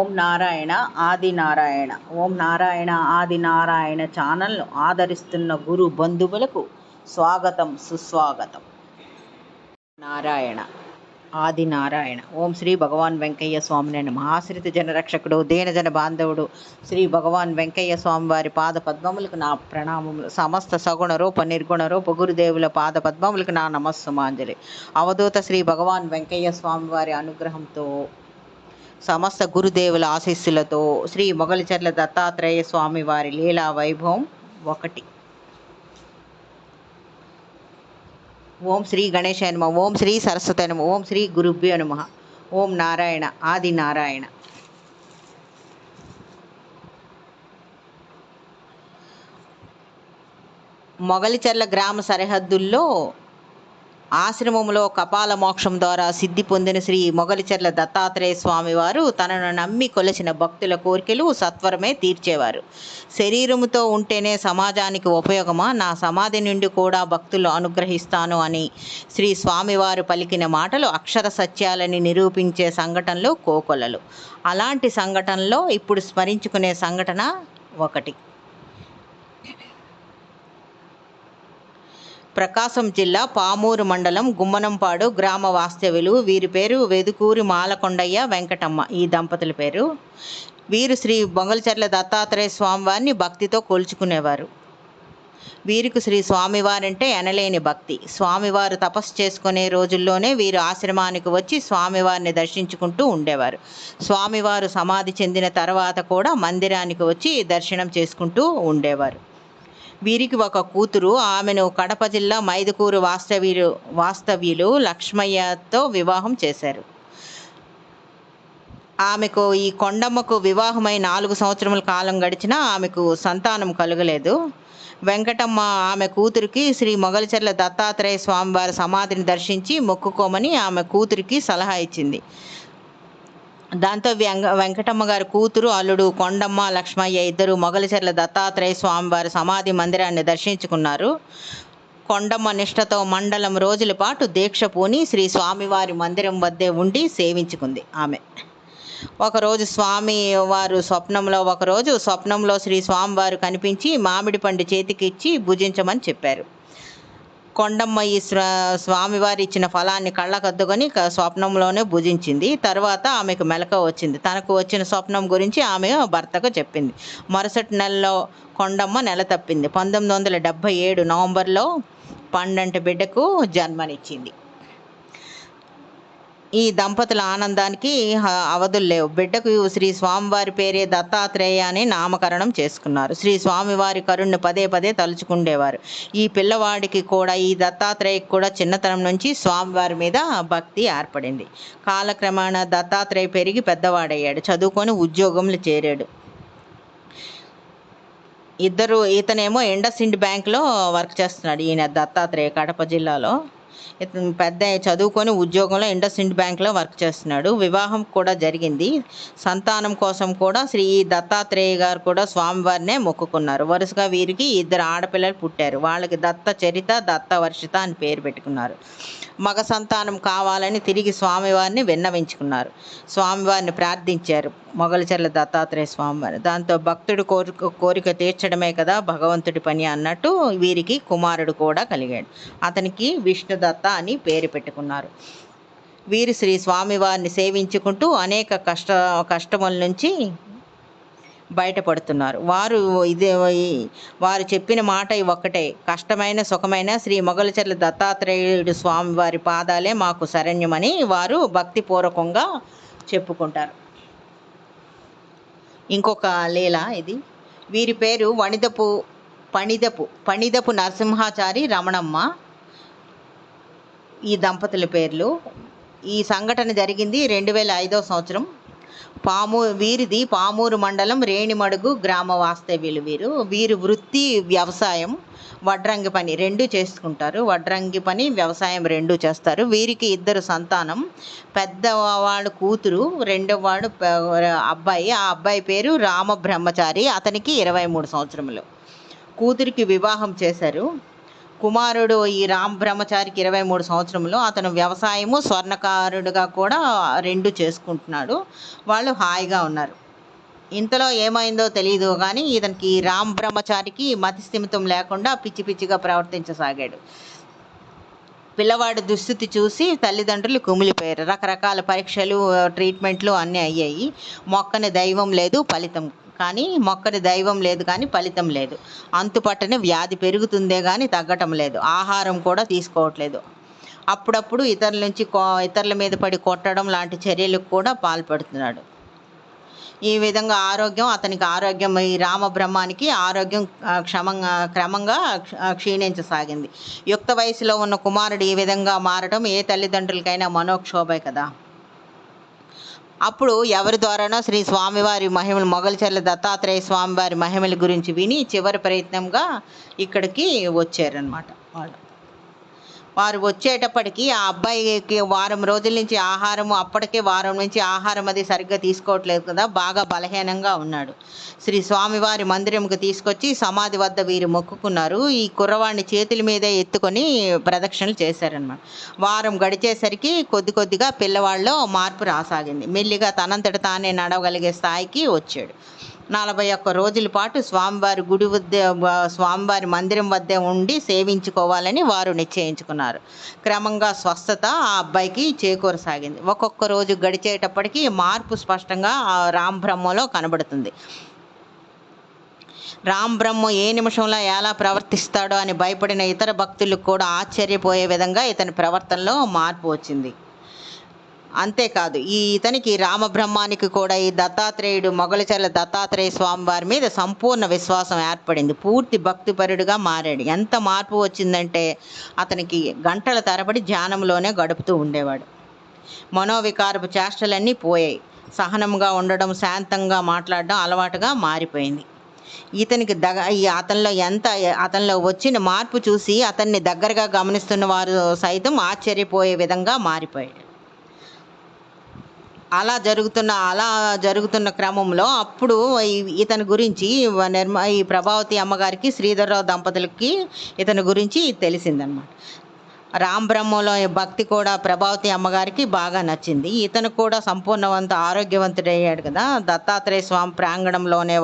ఓం నారాయణ ఆది నారాయణ. ఓం నారాయణ ఆది నారాయణ ఛానల్ను ఆదరిస్తున్న గురు బంధువులకు స్వాగతం, సుస్వాగతం. నారాయణ ఆది నారాయణ. ఓం శ్రీ భగవాన్ వెంకయ్య స్వామిని నమః. ఆశ్రిత జనరక్షకుడు, దీనజన బాంధవుడు శ్రీ భగవాన్ వెంకయ్య స్వామి వారి పాద పద్మములకు నా ప్రణామములు. సమస్త సగుణ రూప నిర్గుణ రూప గురుదేవుల పాద పద్మములకు నా నమస్సుమాంజలి. అవధూత శ్రీ భగవాన్ వెంకయ్య స్వామి వారి అనుగ్రహంతో, సమస్త గురుదేవుల ఆశీస్సులతో శ్రీ మొగలిచర్ల దత్తాత్రేయ స్వామి వారి లీలా వైభవం 1. ఓం శ్రీ గణేశాయ నమః. ఓం శ్రీ సరస్వతి నమః. ఓం శ్రీ గురుభ్యో నమః. ఓం నారాయణ ఆది నారాయణ. మొగలిచర్ల గ్రామ సరిహద్దుల్లో ఆశ్రమంలో కపాల మోక్షం ద్వారా సిద్ధి పొందిన శ్రీ మొగలిచర్ల దత్తాత్రేయ స్వామి వారు తనను నమ్మి కొలిచిన భక్తుల కోరికలు సత్వరమే తీర్చేవారు. శరీరముతో ఉంటేనే సమాజానికి ఉపయోగమా, నా సమాధి నుండి కూడా భక్తులు అనుగ్రహిస్తాను అని శ్రీ స్వామివారు పలికిన మాటలు అక్షర సత్యాలని నిరూపించే సంఘటనలు కోకొల్లలు. అలాంటి సంఘటనలో ఇప్పుడు స్మరించుకునే సంఘటన 1. ప్రకాశం జిల్లా పామూరు మండలం గుమ్మనంపాడు గ్రామ వాస్తవ్యులు. వీరి పేరు వెదుకూరి మాలకొండయ్య వెంకటమ్మ, ఈ దంపతుల పేరు. వీరు శ్రీ మొగలిచర్ల దత్తాత్రేయ స్వామివారిని భక్తితో కొలుచుకునేవారు. వీరికి శ్రీ స్వామివారంటే ఎనలేని భక్తి. స్వామివారు తపస్సు చేసుకునే రోజుల్లోనే వీరు ఆశ్రమానికి వచ్చి స్వామివారిని దర్శించుకుంటూ ఉండేవారు. స్వామివారు సమాధి చెందిన తర్వాత కూడా మందిరానికి వచ్చి దర్శనం చేసుకుంటూ ఉండేవారు. వీరికి ఒక కూతురు. ఆమెను కడప జిల్లా మైదుకూరు వాస్తవ్యులు లక్ష్మయ్యతో వివాహం చేశారు. ఆమెకు ఈ కొండమ్మకు వివాహమై 4 సంవత్సరముల కాలం గడిచినా ఆమెకు సంతానం కలగలేదు. వెంకటమ్మ ఆమె కూతురికి శ్రీ మొగలిచర్ల దత్తాత్రేయ స్వామివారి సమాధిని దర్శించి మొక్కుకోమని ఆమె కూతురికి సలహా ఇచ్చింది. దాంతో వెంకటమ్మ గారి కూతురు, అల్లుడు కొండమ్మ లక్ష్మయ్య ఇద్దరు మొగలిచర్ల దత్తాత్రేయ స్వామివారి సమాధి మందిరాన్ని దర్శించుకున్నారు. కొండమ్మ నిష్ఠతో మండలం రోజుల పాటు దీక్ష పూని శ్రీ స్వామివారి మందిరం వద్దే ఉండి సేవించుకుంది. ఆమె ఒకరోజు స్వప్నంలో శ్రీ స్వామివారు కనిపించి మామిడి పండు చేతికిచ్చి భుజించమని చెప్పారు. కొండమ్మ ఈ స్వామివారి ఇచ్చిన ఫలాన్ని కళ్ళకద్దుకొని స్వప్నంలోనే భుజించింది. తర్వాత ఆమెకు మెలకువ వచ్చింది. తనకు వచ్చిన స్వప్నం గురించి ఆమె భర్తకు చెప్పింది. మరుసటి నెలలో కొండమ్మ నెల తప్పింది. 1977 నవంబర్లో పండంటి బిడ్డకు జన్మనిచ్చింది. ఈ దంపతుల ఆనందానికి అవధులు లేవు. బిడ్డకు శ్రీ స్వామివారి పేరే దత్తాత్రేయ అని నామకరణం చేసుకున్నారు. శ్రీ స్వామివారి కరుణ్ణి పదే పదే తలుచుకుండేవారు. ఈ పిల్లవాడికి కూడా, ఈ దత్తాత్రేయకి కూడా చిన్నతనం నుంచి స్వామివారి మీద భక్తి ఏర్పడింది. కాలక్రమేణా దత్తాత్రేయ పెరిగి పెద్దవాడయ్యాడు. చదువుకొని ఉద్యోగంలో చేరాడు. ఇతనేమో ఇండస్ ఇండ్ బ్యాంక్లో వర్క్ చేస్తున్నాడు. ఈయన దత్తాత్రేయ కడప జిల్లాలో. ఇతను పెద్ద చదువుకొని ఉద్యోగంలో ఇండస్ ఇండ్ బ్యాంక్లో వర్క్ చేస్తున్నాడు. వివాహం కూడా జరిగింది. సంతానం కోసం కూడా శ్రీ దత్తాత్రేయ గారు కూడా స్వామివారినే మొక్కుకున్నారు. వరుసగా వీరికి 2 ఆడపిల్లలు పుట్టారు. వాళ్ళకి దత్త చరిత, దత్త వర్షిత అని పేరు పెట్టుకున్నారు. మగ సంతానం కావాలని తిరిగి స్వామివారిని విన్నవించుకున్నారు. స్వామివారిని ప్రార్థించారు మొగలిచర్ల దత్తాత్రేయ స్వామివారు. దాంతో భక్తుడు కోరిక తీర్చడమే కదా భగవంతుడి పని అన్నట్టు వీరికి కుమారుడు కూడా కలిగాడు. అతనికి విష్ణుదత్త అని పేరు పెట్టుకున్నారు. వీరు శ్రీ స్వామివారిని సేవించుకుంటూ అనేక కష్టముల నుంచి బయటపడుతున్నారు. వారు చెప్పిన మాట ఒక్కటే, కష్టమైన సుఖమైన శ్రీ మొగలిచర్ల దత్తాత్రేయుడు స్వామివారి పాదాలే మాకు శరణ్యమని వారు భక్తిపూర్వకంగా చెప్పుకుంటారు. ఇంకొక లీల ఇది. వీరి పేరు పణిదపు నరసింహాచారి రమణమ్మ, ఈ దంపతుల పేర్లు. ఈ సంఘటన జరిగింది 2005వ సంవత్సరం. వీరిది పామూరు మండలం రేణిమడుగు గ్రామ వాస్తవ్యులు. వీరు వృత్తి వ్యవసాయం, వడ్రంగి పని 2 చేసుకుంటారు. వడ్రంగి పని, వ్యవసాయం 2 చేస్తారు. వీరికి 2 సంతానం. పెద్దవాడు కూతురు, రెండోవాడు అబ్బాయి. ఆ అబ్బాయి పేరు రామ బ్రహ్మచారి. అతనికి 23 సంవత్సరములు. కూతురికి వివాహం చేశారు. కుమారుడు ఈ రామ్ బ్రహ్మచారికి 23 సంవత్సరంలో అతను వ్యవసాయము స్వర్ణకారుడుగా కూడా రెండు చేసుకుంటున్నాడు. వాళ్ళు హాయిగా ఉన్నారు. ఇంతలో ఏమైందో తెలియదు కానీ ఇతనికి రామ్ బ్రహ్మచారికి మతి స్థిమితం లేకుండా పిచ్చి పిచ్చిగా ప్రవర్తించసాగాడు. పిల్లవాడి దుస్థితి చూసి తల్లిదండ్రులు కుమిలిపోయారు. రకరకాల పరీక్షలు, ట్రీట్మెంట్లు అన్నీ అయ్యాయి. మొక్కని దైవం లేదు కానీ ఫలితం లేదు. అంతుపట్టని వ్యాధి పెరుగుతుందే కానీ తగ్గటం లేదు. ఆహారం కూడా తీసుకోవట్లేదు. అప్పుడప్పుడు ఇతరుల మీద పడి కొట్టడం లాంటి చర్యలకు కూడా పాల్పడుతున్నాడు. ఈ విధంగా ఈ రామబ్రహ్మానికి ఆరోగ్యం క్రమంగా క్షీణించసాగింది. యుక్త వయసులో ఉన్న కుమారుడు ఈ విధంగా మారటం ఏ తల్లిదండ్రులకైనా మనోక్షోభే కదా. అప్పుడు ఎవరి ద్వారానో శ్రీ స్వామివారి మహిమలు, మొగల్చెర్ల దత్తాత్రేయ స్వామివారి మహిమల గురించి విని చివరి ప్రయత్నంగా ఇక్కడికి వచ్చారనమాట. వారు వచ్చేటప్పటికి ఆ అబ్బాయికి వారం రోజుల నుంచి అప్పటికే వారం నుంచి ఆహారం అది సరిగ్గా తీసుకోవట్లేదు కదా, బాగా బలహీనంగా ఉన్నాడు. శ్రీ స్వామివారి మందిరంకి తీసుకొచ్చి సమాధి వద్ద వీరు మొక్కుకున్నారు. ఈ కుర్రవాడిని చేతుల మీదే ఎత్తుకొని ప్రదక్షిణలు చేశారనమాట. వారం గడిచేసరికి కొద్దిగా పిల్లవాళ్ళలో మార్పు రాసాగింది. మెల్లిగా తనంతట తానే నడవగలిగే స్థాయికి వచ్చాడు. 41 రోజుల పాటు స్వామివారి మందిరం వద్దే ఉండి సేవించుకోవాలని వారు నిశ్చయించుకున్నారు. క్రమంగా స్వస్థత ఆ అబ్బాయికి చేకూరసాగింది. ఒక్కొక్క రోజు గడిచేటప్పటికి మార్పు స్పష్టంగా రామ్ బ్రహ్మలో కనబడుతుంది. రామ్ బ్రహ్మ ఏ నిమిషంలో ఎలా ప్రవర్తిస్తాడో అని భయపడిన ఇతర భక్తులకు కూడా ఆశ్చర్యపోయే విధంగా ఇతని ప్రవర్తనలో మార్పు వచ్చింది. అంతేకాదు ఇతనికి రామబ్రహ్మానికి కూడా ఈ దత్తాత్రేయుడు, మొగలిచెర్ల దత్తాత్రేయ స్వామి వారి మీద సంపూర్ణ విశ్వాసం ఏర్పడింది. పూర్తి భక్తిపరుడుగా మారాడు. ఎంత మార్పు వచ్చిందంటే అతనికి గంటల తరబడి ధ్యానంలోనే గడుపుతూ ఉండేవాడు. మనోవికారపు చేష్టలన్నీ పోయాయి. సహనంగా ఉండడం, శాంతంగా మాట్లాడడం అలవాటుగా మారిపోయింది. ఇతనికి అతనిలో వచ్చిన మార్పు చూసి అతన్ని దగ్గరగా గమనిస్తున్న వారు సైతం ఆశ్చర్యపోయే విధంగా మారిపోయాడు. అలా జరుగుతున్న క్రమంలో అప్పుడు ఇతని గురించి ఈ ప్రభావతి అమ్మగారికి, శ్రీధర్రావు దంపతులకి ఇతని గురించి తెలిసిందనమాట. రామ్ బ్రహ్మలో భక్తి కూడా ప్రభావతి అమ్మగారికి బాగా నచ్చింది. ఇతను కూడా సంపూర్ణవంత ఆరోగ్యవంతుడయ్యాడు కదా. దత్తాత్రేయ స్వామి ప్రాంగణంలోనే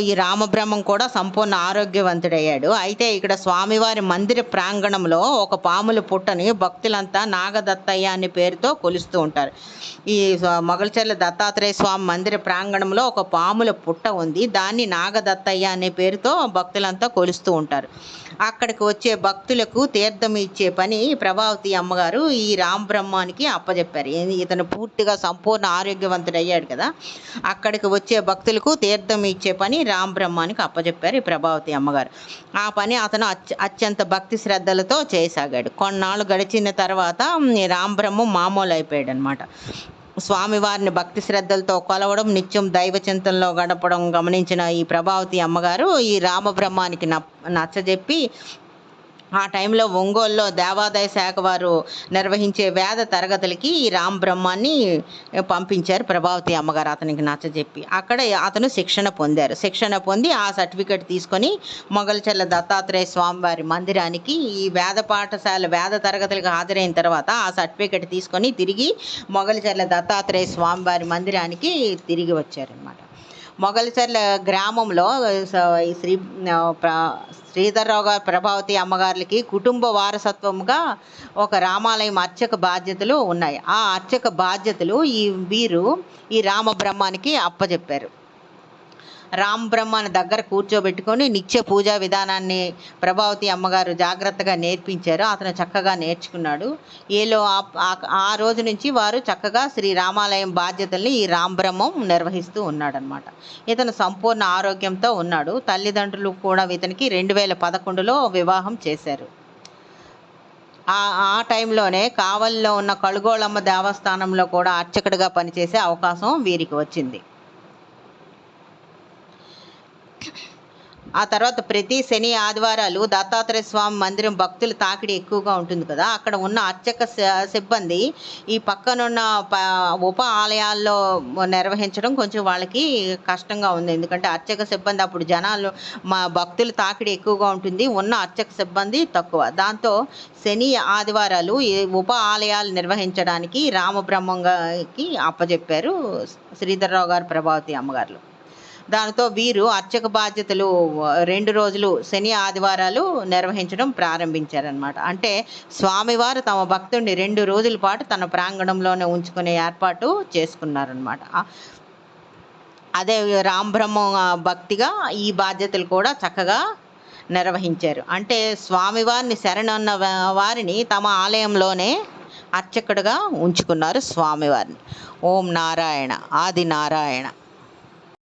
ఈ రామబ్రహ్మం కూడా సంపూర్ణ ఆరోగ్యవంతుడయ్యాడు. అయితే ఇక్కడ స్వామివారి మందిర ప్రాంగణంలో ఒక పాముల పుట్టని భక్తులంతా నాగదత్తయ్య అనే పేరుతో కొలుస్తూ ఉంటారు. ఈ మొగల్చెర్ల దత్తాత్రేయ స్వామి మందిర ప్రాంగణంలో ఒక పాముల పుట్ట ఉంది. దాన్ని నాగదత్తయ్య అనే పేరుతో భక్తులంతా కొలుస్తూ ఉంటారు. అక్కడికి వచ్చే భక్తులకు తీర్థం ఇచ్చే పని ప్రభావతి అమ్మగారు ఈ రామ్ బ్రహ్మానికి అప్పచెప్పారు. ఇతను పూర్తిగా సంపూర్ణ ఆరోగ్యవంతుడయ్యాడు కదా, అక్కడికి వచ్చే భక్తులకు తీర్థం ఇచ్చే పని రామ్ బ్రహ్మానికి అప్పచెప్పారు ఈ ప్రభావతి అమ్మగారు. ఆ పని అతను అత్యంత భక్తి శ్రద్ధలతో చేయసాగాడు. కొన్నాళ్ళు గడిచిన తర్వాత రామ్ బ్రహ్మం మామూలు అయిపోయాడు అనమాట. స్వామివారిని భక్తి శ్రద్ధలతో కొలవడం, నిత్యం దైవ చింతనలో గడపడం గమనించిన ఈ ప్రభావతి అమ్మగారు ఈ రామబ్రహ్మానికి నచ్చజెప్పి ఆ టైంలో ఒంగోలులో దేవాదాయ శాఖ వారు నిర్వహించే వేద తరగతులకి ఈ రామ్ బ్రహ్మాన్ని పంపించారు ప్రభావతి అమ్మగారు అతనికి నచ్చజెప్పి. అక్కడ అతను శిక్షణ పొంది ఆ సర్టిఫికెట్ తీసుకొని మొగల్చెర్ల దత్తాత్రేయ స్వామి వారి మందిరానికి ఈ వేద తరగతులకు హాజరైన తర్వాత ఆ సర్టిఫికెట్ తీసుకొని తిరిగి మొగల్చెర్ల దత్తాత్రేయ స్వామి వారి మందిరానికి తిరిగి వచ్చారనమాట. మొగల్చెర్ల గ్రామంలో శ్రీధర్రావు గారు ప్రభావతి అమ్మగారులకి కుటుంబ వారసత్వంగా ఒక రామాలయం అర్చక బాధ్యతలు ఉన్నాయి. ఆ అర్చక బాధ్యతలు వీరు ఈ రామబ్రహ్మానికి అప్పచెప్పారు. రామ్ బ్రహ్మని దగ్గర కూర్చోబెట్టుకొని నిత్య పూజా విధానాన్ని ప్రభావతి అమ్మగారు జాగ్రత్తగా నేర్పించారు. అతను చక్కగా నేర్చుకున్నాడు. ఆ రోజు నుంచి వారు చక్కగా శ్రీ రామాలయం బాధ్యతల్ని ఈ రామ్ బ్రహ్మం నిర్వహిస్తూ ఉన్నాడనమాట. ఇతను సంపూర్ణ ఆరోగ్యంతో ఉన్నాడు. తల్లిదండ్రులు కూడా ఇతనికి 2011లో వివాహం చేశారు. ఆ టైంలోనే కావలిలో ఉన్న కడుగోళమ్మ దేవస్థానంలో కూడా అర్చకుడిగా పనిచేసే అవకాశం వీరికి వచ్చింది. ఆ తర్వాత ప్రతి శని ఆదివారాలు దత్తాత్రేయ స్వామి మందిరం భక్తుల తాకిడి ఎక్కువగా ఉంటుంది కదా, అక్కడ ఉన్న అర్చక సిబ్బంది ఈ పక్కనున్న ఉప ఆలయాల్లో నిర్వహించడం కొంచెం వాళ్ళకి కష్టంగా ఉంది. ఎందుకంటే అర్చక సిబ్బంది అప్పుడు జనాలు మా భక్తుల తాకిడి ఎక్కువగా ఉంటుంది, ఉన్న అర్చక సిబ్బంది తక్కువ. దాంతో శని ఆదివారాలు ఈ ఉప ఆలయాలు నిర్వహించడానికి రామబ్రహ్మంకి అప్పచెప్పారు శ్రీధర్రావు గారు, ప్రభావతి అమ్మగారు. దానితో వీరు అర్చక బాధ్యతలు 2 రోజులు శని ఆదివారాలు నిర్వహించడం ప్రారంభించారనమాట. అంటే స్వామివారు తమ భక్తుడిని 2 రోజుల పాటు తన ప్రాంగణంలోనే ఉంచుకునే ఏర్పాటు చేసుకున్నారనమాట. అదే రామబ్రహ్మ భక్తిగా ఈ బాధ్యతలు కూడా చక్కగా నిర్వహించారు. అంటే స్వామివారిని శరణన్న వారిని తమ ఆలయంలోనే అర్చకుడుగా ఉంచుకున్నారు స్వామివారిని. ఓం నారాయణ ఆది నారాయణ.